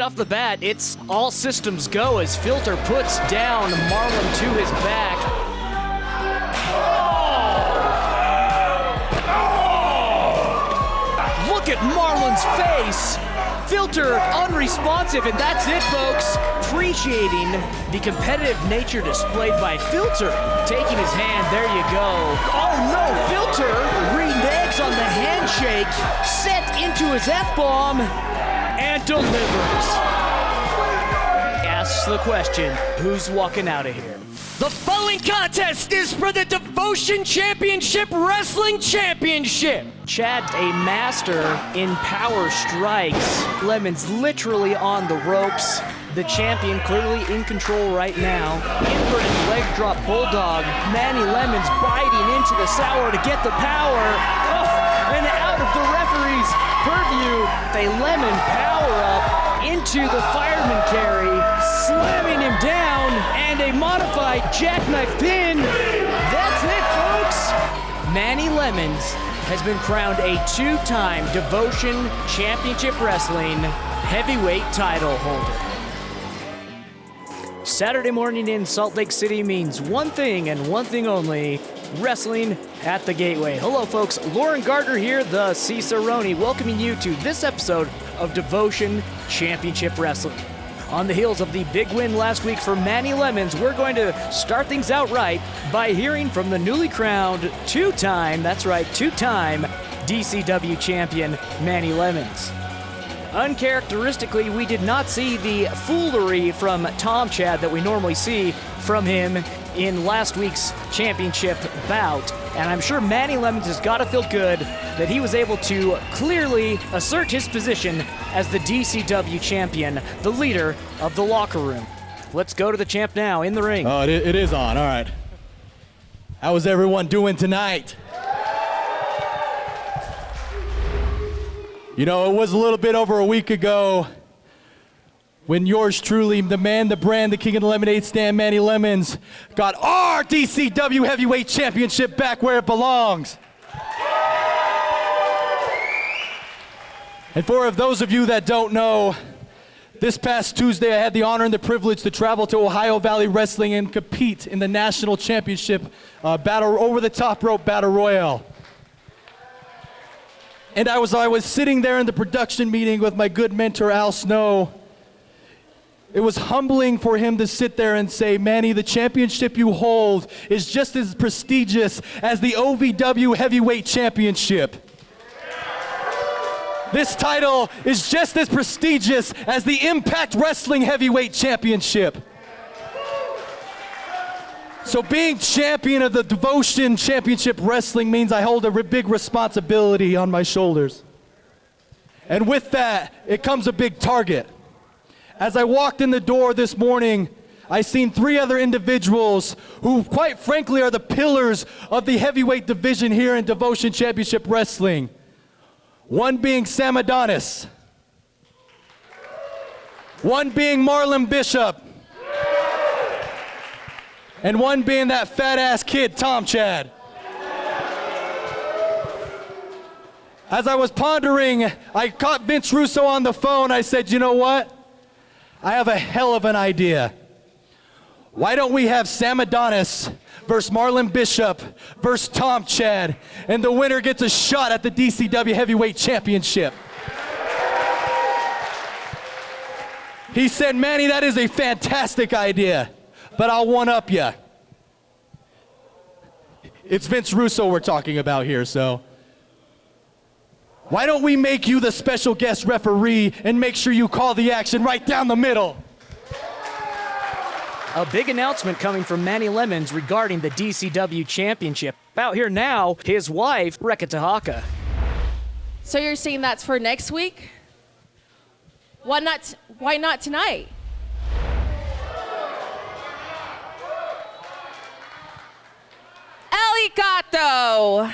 off the bat, it's all systems go as Filter puts down Marlon to his back. Oh! Look at Marlon's face. Filter unresponsive, and that's it, folks. Appreciating the competitive nature displayed by Filter. Taking his hand, there you go. Oh no, Filter reneges on the handshake, set into his F-bomb, and delivers. Asks the question, who's walking out of here? The following contest is for the Devotion Championship Wrestling Championship. Chad, a master in power strikes. Lemons literally on the ropes. The champion clearly in control right now. Inverted leg drop bulldog. Manny Lemons biting into the sour to get the power. Oh, and out of the referee's purview, a lemon power up into the fireman carry, slamming him down, and a modified jackknife pin. That's it, folks. Manny Lemons has been crowned a two-time Devotion Championship Wrestling heavyweight title holder. Saturday morning in Salt Lake City means one thing and one thing only: wrestling at the Gateway. Hello, folks. Lauren Gardner here, the Cicerone, welcoming you to this episode of Devotion Championship Wrestling. On the heels of the big win last week for Manny Lemons, we're going to start things out right by hearing from the newly crowned two-time DCW champion, Manny Lemons. Uncharacteristically, we did not see the foolery from Tom Chad that we normally see from him in last week's championship bout. And I'm sure Manny Lemons has got to feel good that he was able to clearly assert his position as the DCW champion, the leader of the locker room. Let's go to the champ now in the ring. Oh, it is on. All right. How is everyone doing tonight? You know, it was a little bit over a week ago when yours truly, the man, the brand, the king of the lemonade stand, Manny Lemons, got our DCW Heavyweight Championship back where it belongs. And for those of you that don't know, this past Tuesday I had the honor and the privilege to travel to Ohio Valley Wrestling and compete in the national championship battle, over the top rope battle royale. And I was sitting there in the production meeting with my good mentor, Al Snow. It was humbling for him to sit there and say, Manny, the championship you hold is just as prestigious as the OVW Heavyweight Championship. This title is just as prestigious as the Impact Wrestling Heavyweight Championship. So being champion of the Devotion Championship Wrestling means I hold a big responsibility on my shoulders. And with that, it comes a big target. As I walked in the door this morning, I seen three other individuals who, quite frankly, are the pillars of the heavyweight division here in Devotion Championship Wrestling. One being Sam Adonis. One being Marlon Bishop. And one being that fat-ass kid, Tom Chad. As I was pondering, I caught Vince Russo on the phone. I said, you know what? I have a hell of an idea. Why don't we have Sam Adonis versus Marlon Bishop versus Tom Chad, and the winner gets a shot at the DCW Heavyweight Championship. He said, Manny, that is a fantastic idea, but I'll one-up you. It's Vince Russo we're talking about here, so. Why don't we make you the special guest referee and make sure you call the action right down the middle? A big announcement coming from Manny Lemons regarding the DCW Championship. Out here now, his wife, Rekka Tahaka. So you're saying that's for next week? Why not tonight? Alicato,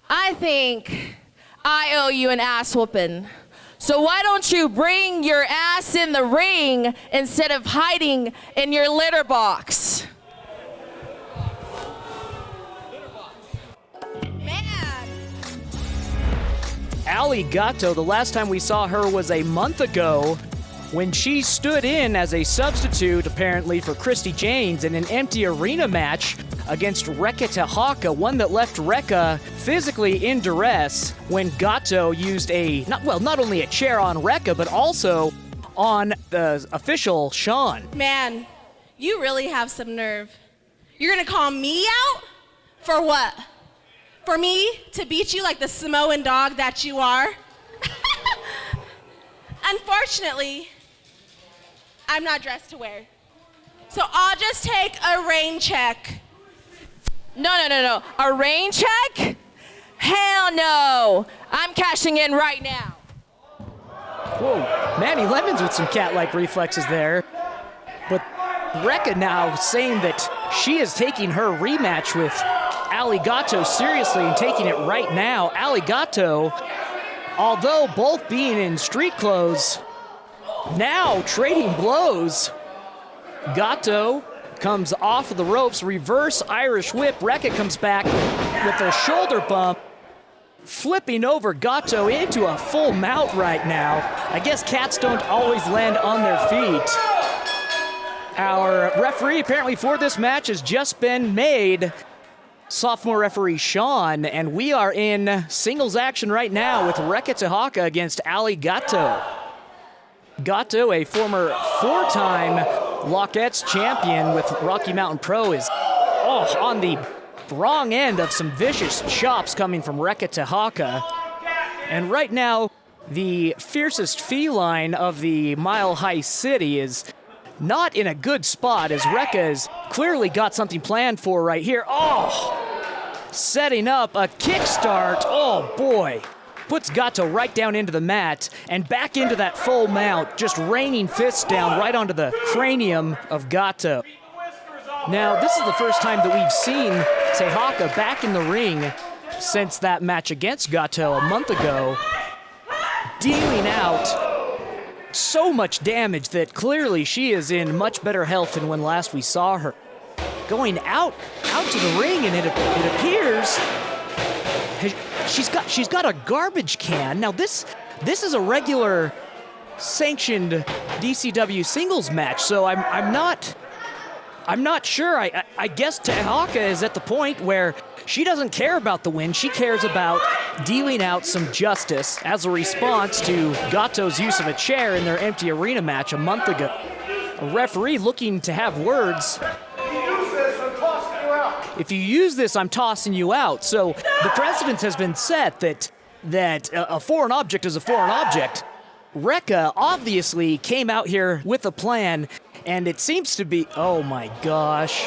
I think I owe you an ass whooping. So why don't you bring your ass in the ring instead of hiding in your litter box? Man. Ali Gatto, the last time we saw her was a month ago when she stood in as a substitute, apparently, for Christy Janes in an empty arena match against Reka Tehaka, one that left Reka physically in duress when Gato used not only a chair on Reka, but also on the official, Sean. Man, you really have some nerve. You're gonna call me out? For what? For me to beat you like the Samoan dog that you are? Unfortunately, I'm not dressed to wear. So I'll just take a rain check. No. A rain check? Hell no. I'm cashing in right now. Whoa, Manny Lemons with some cat-like reflexes there. But Reka now saying that she is taking her rematch with Ali Gato seriously and taking it right now. Ali Gato, although both being in street clothes, now trading blows. Gato comes off of the ropes, reverse Irish whip. Reka comes back with a shoulder bump, flipping over Gato into a full mount right now. I guess cats don't always land on their feet. Our referee apparently for this match has just been made, sophomore referee Sean, and we are in singles action right now with Reka Tehaka against Ali Gato. Gato, a former four-time Lockettes champion with Rocky Mountain Pro, is on the wrong end of some vicious chops coming from Reka Tehaka. And right now, the fiercest feline of the Mile High City is not in a good spot, as Reka has clearly got something planned for right here. Setting up a kickstart. Oh boy. Puts Gato right down into the mat and back into that full mount, just raining fists down right onto the cranium of Gato. Now, this is the first time that we've seen Tehaka back in the ring since that match against Gato a month ago, dealing out so much damage that clearly she is in much better health than when last we saw her. Going out to the ring, and it appears she's got a garbage can. Now this is a regular sanctioned DCW singles match, so I'm not sure. I guess Tehaka is at the point where she doesn't care about the win. She cares about dealing out some justice as a response to Gato's use of a chair in their empty arena match a month ago. A referee looking to have words. If you use this, I'm tossing you out. So the precedent has been set that a foreign object is a foreign object. Reka obviously came out here with a plan, and it seems to be, oh my gosh.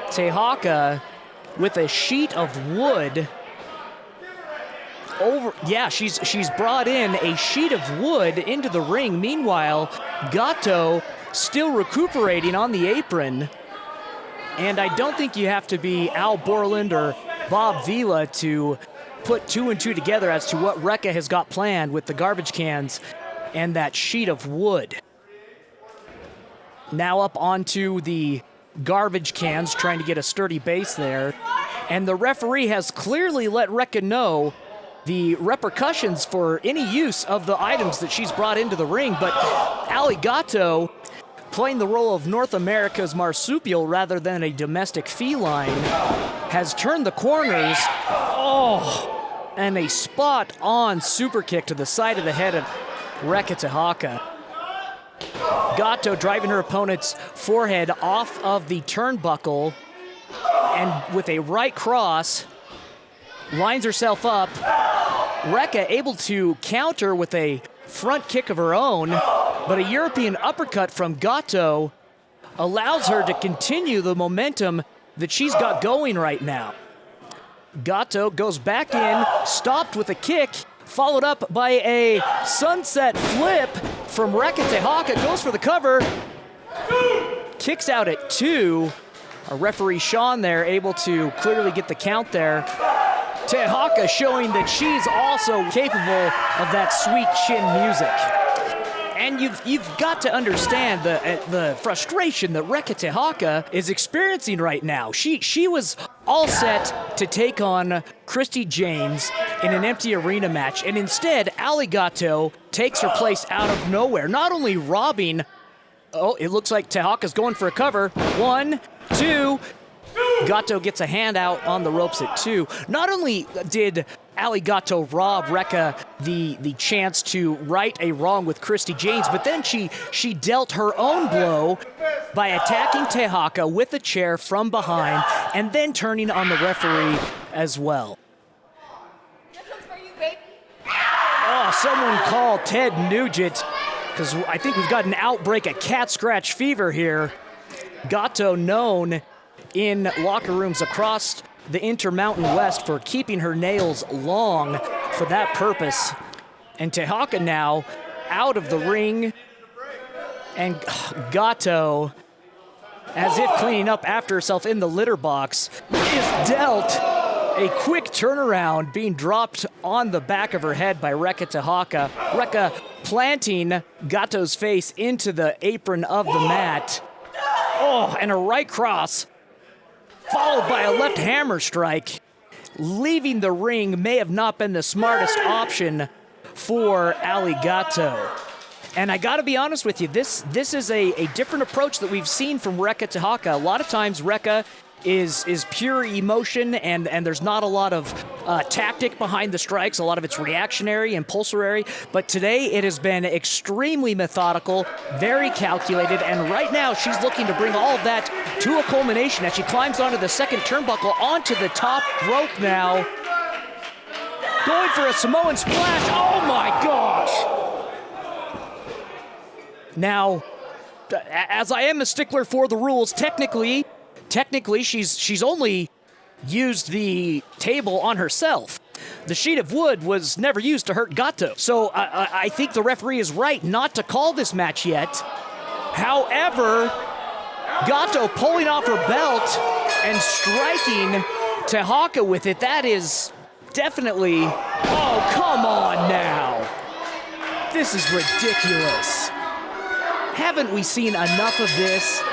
Tehaka with a sheet of wood she's brought in a sheet of wood into the ring. Meanwhile, Gato still recuperating on the apron. And I don't think you have to be Al Borland or Bob Vila to put two and two together as to what Reka has got planned with the garbage cans and that sheet of wood. Now up onto the garbage cans, trying to get a sturdy base there. And the referee has clearly let Reka know the repercussions for any use of the items that she's brought into the ring. But Ali Gato, playing the role of North America's marsupial rather than a domestic feline, has turned the corners. And a spot-on super kick to the side of the head of Reka Tehaka. Gato driving her opponent's forehead off of the turnbuckle, and with a right cross, lines herself up. Reka able to counter with a front kick of her own, but a European uppercut from Gato allows her to continue the momentum that she's got going right now. Gato goes back in, stopped with a kick, followed up by a sunset flip from Reka Tehaka, goes for the cover, kicks out at 2. A referee Sean there able to clearly get the count there. Tehaka showing that she's also capable of that sweet chin music. And you've got to understand the frustration that Reka Tehaka is experiencing right now. She was all set to take on Christy James in an empty arena match. And instead, Aligato takes her place out of nowhere, not only robbing. Oh, it looks like Tehaka's going for a cover. 1, 2. Gato gets a hand out on the ropes at 2. Not only did Aligato rob Rekka the chance to right a wrong with Christy James, but then she dealt her own blow by attacking Tehaka with a chair from behind and then turning on the referee as well. This one's for you, baby. Oh, someone call Ted Nugent, because I think we've got an outbreak of cat scratch fever here. Gato, known in locker rooms across the Intermountain West for keeping her nails long for that purpose. And Tehaka now out of the ring. And Gato, as if cleaning up after herself in the litter box, is dealt a quick turnaround, being dropped on the back of her head by Rekka Tehaka. Rekka planting Gato's face into the apron of the mat. Oh, and a right cross, followed by a left hammer strike. Leaving the ring may have not been the smartest option for Aligato. And I gotta be honest with you, this is a different approach that we've seen from Rekka Tehaka. A lot of times Rekka is pure emotion, and there's not a lot of tactic behind the strikes. A lot of it's reactionary, impulsory. But today it has been extremely methodical, very calculated, and right now she's looking to bring all of that to a culmination as she climbs onto the second turnbuckle, onto the top rope now. Going for a Samoan splash. Oh my gosh! Now, as I am a stickler for the rules, technically she's only used the table on herself. The sheet of wood was never used to hurt Gato. So I think the referee is right not to call this match yet. However, Gato pulling off her belt and striking Tehaka with it, that is definitely, oh, come on now. This is ridiculous. Haven't we seen enough of this?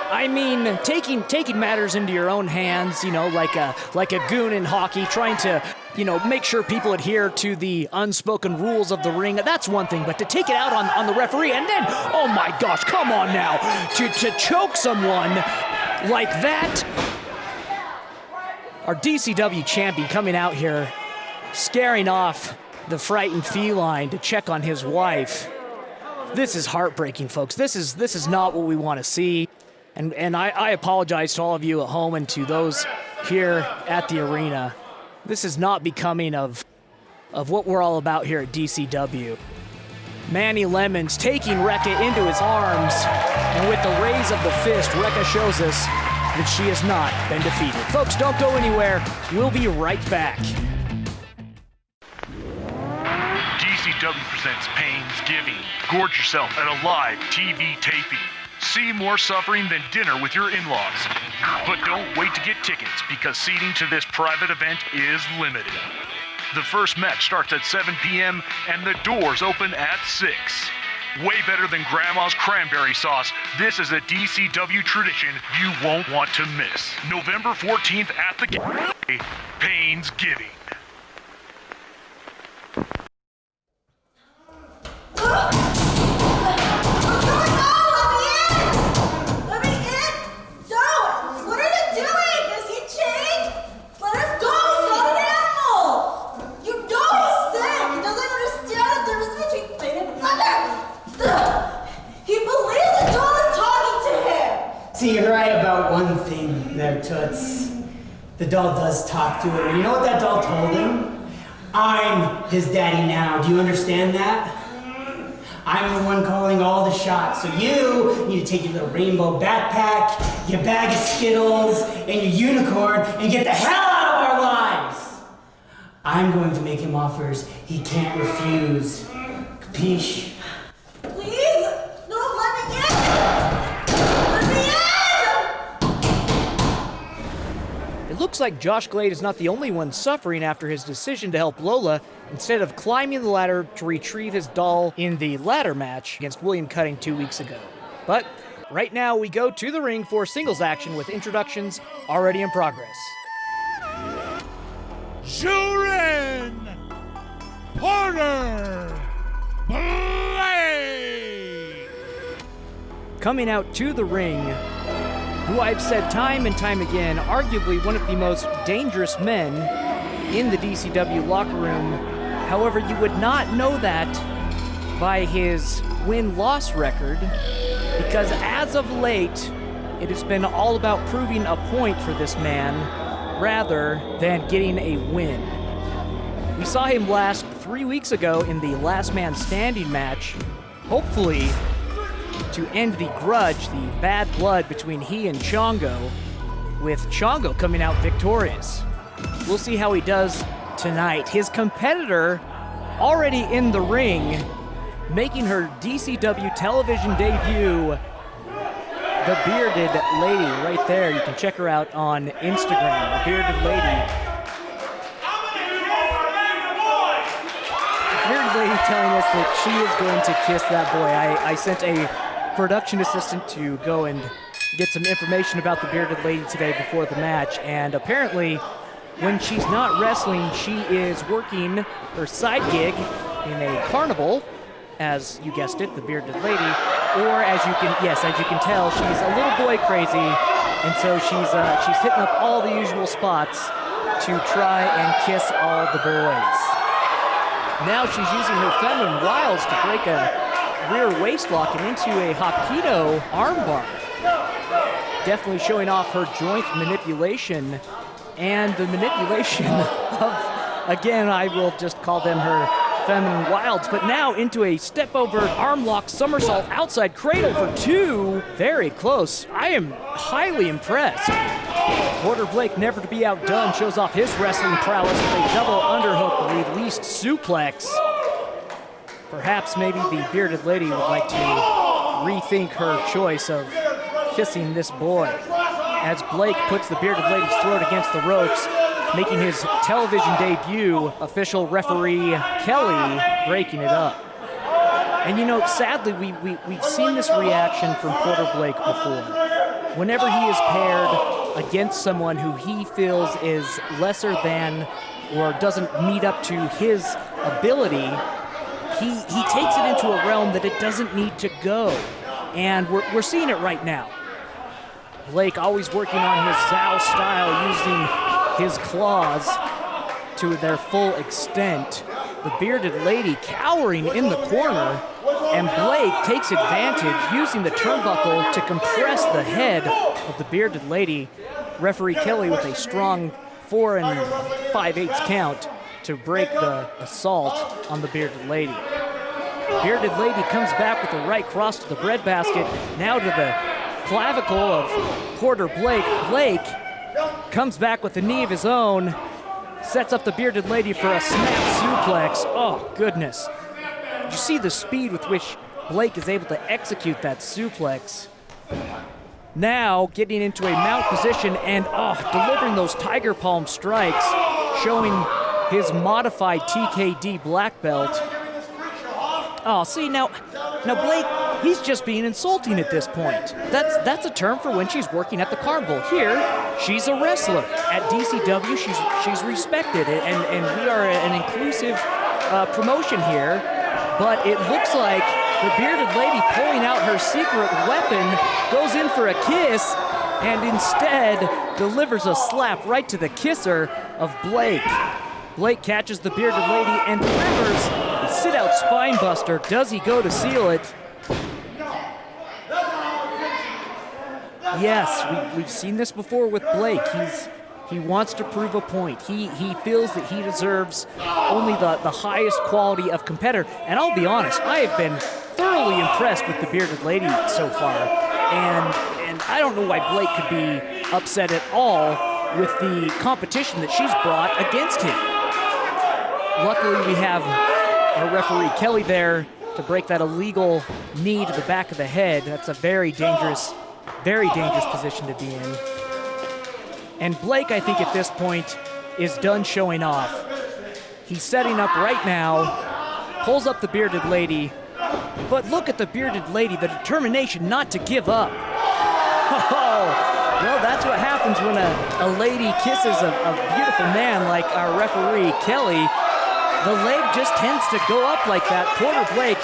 I mean, taking matters into your own hands, you know, like a goon in hockey, trying to, you know, make sure people adhere to the unspoken rules of the ring. That's one thing, but to take it out on the referee and then, oh my gosh, come on now, to choke someone like that. Our DCW champion coming out here, scaring off the frightened feline to check on his wife. This is heartbreaking, folks. This is not what we want to see. And I apologize to all of you at home and to those here at the arena. This is not becoming of what we're all about here at DCW. Manny Lemons taking Rekka into his arms, and with the raise of the fist, Rekka shows us that she has not been defeated. Folks, don't go anywhere. We'll be right back. DCW presents Painsgiving. Gorge yourself at a live TV taping. See more suffering than dinner with your in-laws. But don't wait to get tickets, because seating to this private event is limited. The first match starts at 7 p.m. and the doors open at 6. Way better than Grandma's cranberry sauce, this is a DCW tradition you won't want to miss. November 14th at the Painsgiving. See, you're right about one thing there, Toots. The doll does talk to him. And you know what that doll told him? I'm his daddy now. Do you understand that? I'm the one calling all the shots. So you need to take your little rainbow backpack, your bag of Skittles, and your unicorn and get the hell out of our lives. I'm going to make him offers he can't refuse. Capiche? Please? No, let me in! Let me in! It looks like Josh Glade is not the only one suffering after his decision to help Lola instead of climbing the ladder to retrieve his doll in the ladder match against William Cutting 2 weeks ago. But right now we go to the ring for singles action with introductions already in progress. Sharon Porter Blake. Coming out to the ring, who I've said time and time again, arguably one of the most dangerous men in the DCW locker room. However, you would not know that by his win-loss record, because as of late, it has been all about proving a point for this man rather than getting a win. We saw him last 3 weeks ago in the Last Man Standing match, hopefully to end the grudge, the bad blood between he and Chongo, with Chongo coming out victorious. We'll see how he does tonight. His competitor already in the ring, making her DCW television debut, the Bearded Lady right there. You can check her out on Instagram, the Bearded Lady. The Bearded Lady telling us that she is going to kiss that boy. I sent a production assistant to go and get some information about the Bearded Lady today before the match, and apparently when she's not wrestling, she is working her side gig in a carnival, as you guessed it, the Bearded Lady, or as you can tell, she's a little boy crazy, and so she's hitting up all the usual spots to try and kiss all the boys. Now she's using her feminine wiles to break a rear waist lock and into a Hapkido armbar. Definitely showing off her joint manipulation and the manipulation of, again, I will just call them her feminine wilds, but now into a step over arm lock somersault outside cradle for two. Very close. I am highly impressed. Porter Blake, never to be outdone, shows off his wrestling prowess with a double underhook released suplex. Perhaps maybe the Bearded Lady would like to rethink her choice of kissing this boy, as Blake puts the Bearded Lady's throat against the ropes, making his television debut. Official referee Kelly breaking it up. And you know, sadly, we've seen this reaction from Porter Blake before. Whenever he is paired against someone who he feels is lesser than or doesn't meet up to his ability, he takes it into a realm that it doesn't need to go. And we're seeing it right now. Blake always working on his Zao style, using his claws to their full extent. The Bearded Lady cowering in the corner, and Blake takes advantage, using the turnbuckle to compress the head of the Bearded Lady. Referee Kelly with a strong 4 5/8 count to break the assault on the Bearded Lady. Bearded Lady comes back with the right cross to the breadbasket, now to the clavicle of Porter Blake. Blake comes back with a knee of his own, sets up the Bearded Lady for a snap suplex. Oh, goodness. Did you see the speed with which Blake is able to execute that suplex? Now getting into a mount position and delivering those tiger palm strikes, showing his modified TKD black belt. Oh, see, now Blake, he's just being insulting at this point. That's a term for when she's working at the carnival. Here, she's a wrestler. At DCW, she's respected, and we are an inclusive promotion here. But it looks like the Bearded Lady, pulling out her secret weapon, goes in for a kiss, and instead delivers a slap right to the kisser of Blake. Blake catches the Bearded Lady and delivers a sit-out spine buster. Does he go to seal it? Yes, we've seen this before with Blake. He wants to prove a point. He feels that he deserves only the highest quality of competitor. And I'll be honest, I have been thoroughly impressed with the Bearded Lady so far. And I don't know why Blake could be upset at all with the competition that she's brought against him. Luckily, we have our referee Kelly there to break that illegal knee to the back of the head. That's a very dangerous position to be in. And Blake, I think at this point, is done showing off. He's setting up right now, pulls up the Bearded Lady, but look at the Bearded Lady, the determination not to give up. Oh, Well, that's what happens when a lady kisses a beautiful man like our referee, Kelly. The leg just tends to go up like that. Porter Blake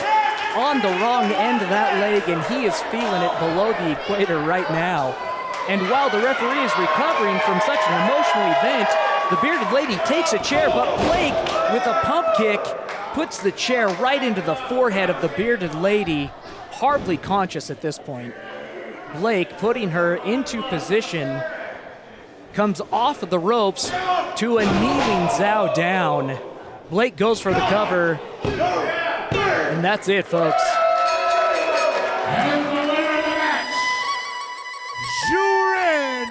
on the wrong end of that leg, and he is feeling it below the equator right now. And while the referee is recovering from such an emotional event, the bearded lady takes a chair, but Blake, with a pump kick, puts the chair right into the forehead of the bearded lady, hardly conscious at this point. Blake, putting her into position, comes off of the ropes to a kneeling Zhao down. Blake goes for the cover, and that's it, folks. Jurin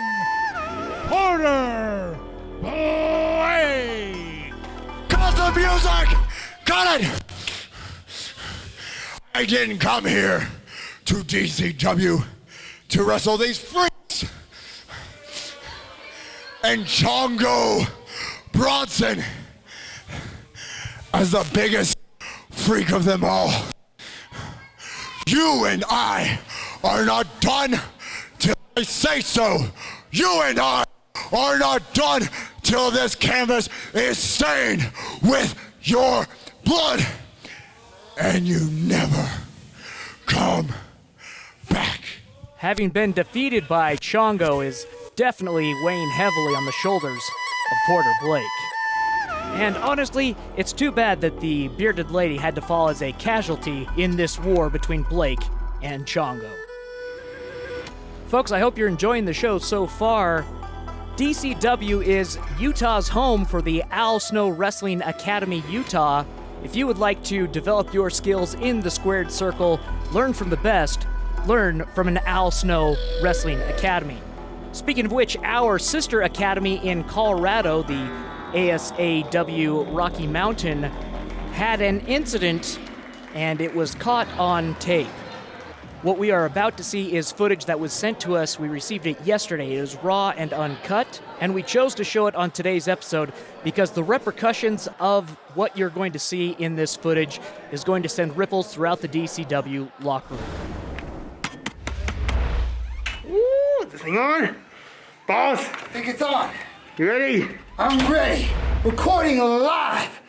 Porter Blake. Cut the music! Cut it! I didn't come here to DCW to wrestle these freaks. And Chongo Bronson as the biggest freak of them all. You and I are not done till I say so. You and I are not done till this canvas is stained with your blood. And you never come back. Having been defeated by Chongo is definitely weighing heavily on the shoulders of Porter Blake. And honestly, it's too bad that the bearded lady had to fall as a casualty in this war between Blake and Chongo. Folks, I hope you're enjoying the show so far. DCW is Utah's home for the Al Snow Wrestling Academy Utah. If you would like to develop your skills in the squared circle, learn from the best, learn from an Al Snow Wrestling Academy. Speaking of which, our sister academy in Colorado, the ASAW Rocky Mountain, had an incident and it was caught on tape. What we are about to see is footage that was sent to us. We received it yesterday. It is raw and uncut, and we chose to show it on today's episode because the repercussions of what you're going to see in this footage is going to send ripples throughout the DCW locker room. Ooh, is this thing on? Boss? I think it's on. You ready? I'm ready. Recording live.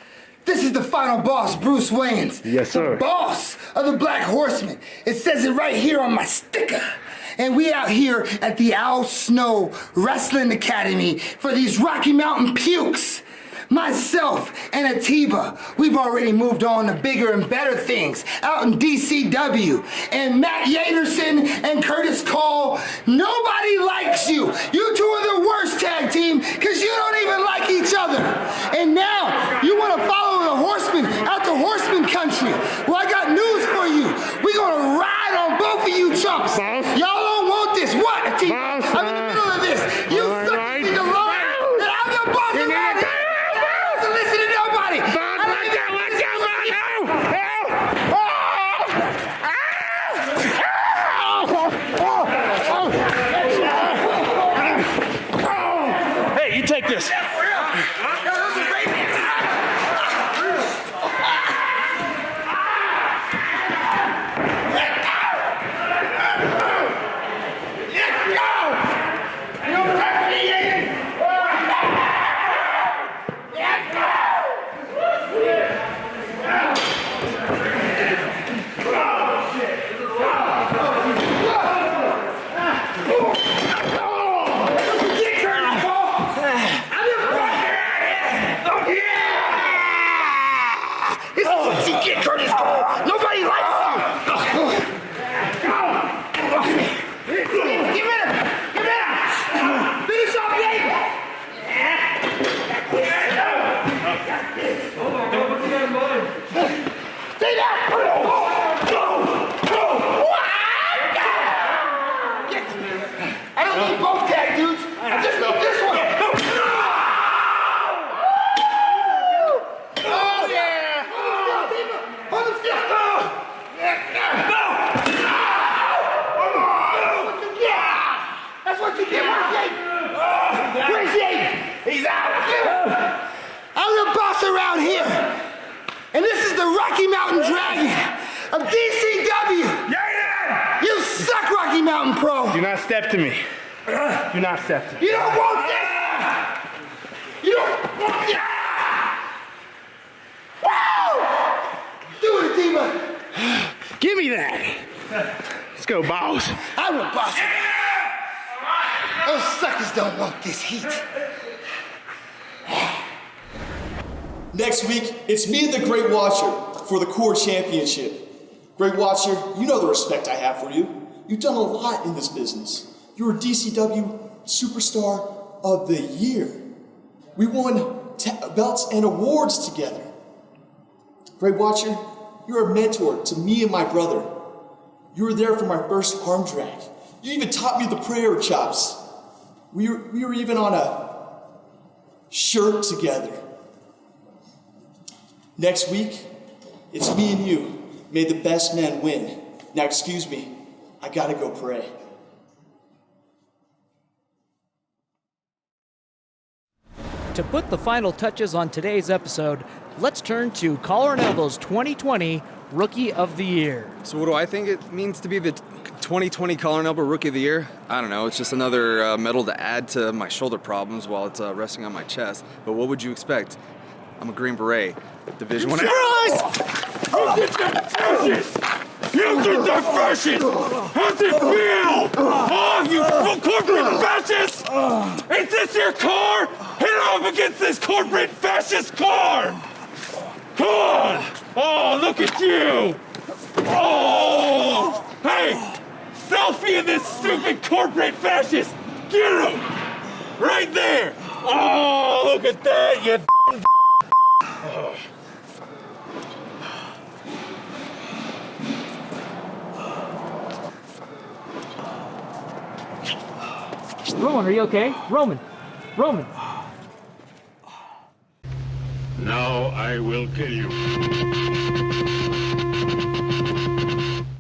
This is the final boss, Bruce Wayans. Yes, sir. The boss of the Black Horsemen. It says it right here on my sticker. And we out here at the Al Snow Wrestling Academy for these Rocky Mountain pukes. Myself and Atiba, we've already moved on to bigger and better things out in DCW. And Matt Yaderson and Curtis Cole, nobody likes you. You two are the worst tag team because you don't even like each other. And now you want to follow the Horsemen out to Horseman country. Well, I got news for you. We're going to ride on both of you chumps. Boss? Y'all don't want this. What, Atiba? Boss, I'm in the middle of this. You suck right. me the line. And I'm your boss You around need here. I don't listen to nobody. Hey, you take this. I don't need both tag dudes. I just need this one. Oh, yeah. Hold him still. That's what you get. Where's Yaden? He's out. I'm the boss around here. And this is the Rocky Mountain Dragon of DCW. Yaden! You suck, Rocky Mountain Pro. Do not step to me. You're not accepted. You don't want this! You don't want this! Woo! Do it, Diva! Give me that. Let's go, boss. I will boss it. Those suckers don't want this heat. Next week, it's me and the Great Watcher for the Core Championship. Great Watcher, you know the respect I have for you. You've done a lot in this business. You're a DCW Superstar of the Year. We won belts and awards together. Great Watcher, you're a mentor to me and my brother. You were there for my first arm drag. You even taught me the prayer chops. We were even on a shirt together. Next week, it's me and you. May the best man win. Now excuse me, I gotta go pray. To put the final touches on today's episode, let's turn to Collar and Elbow's 2020 Rookie of the Year. So what do I think it means to be the 2020 Collar and Elbow Rookie of the Year? I don't know. It's just another medal to add to my shoulder problems while it's resting on my chest. But what would you expect? I'm a Green Beret. Division 1. Surprise! You did that fascist! You did that fascist! How's it feel? Oh, you corporate fascist! Is this your car? Hit it up against this corporate fascist car! Come on! Oh, look at you! Oh! Hey! Selfie of this stupid corporate fascist! Get him! Right there! Oh, look at that, you Roman, are you okay? Roman! Now I will kill you.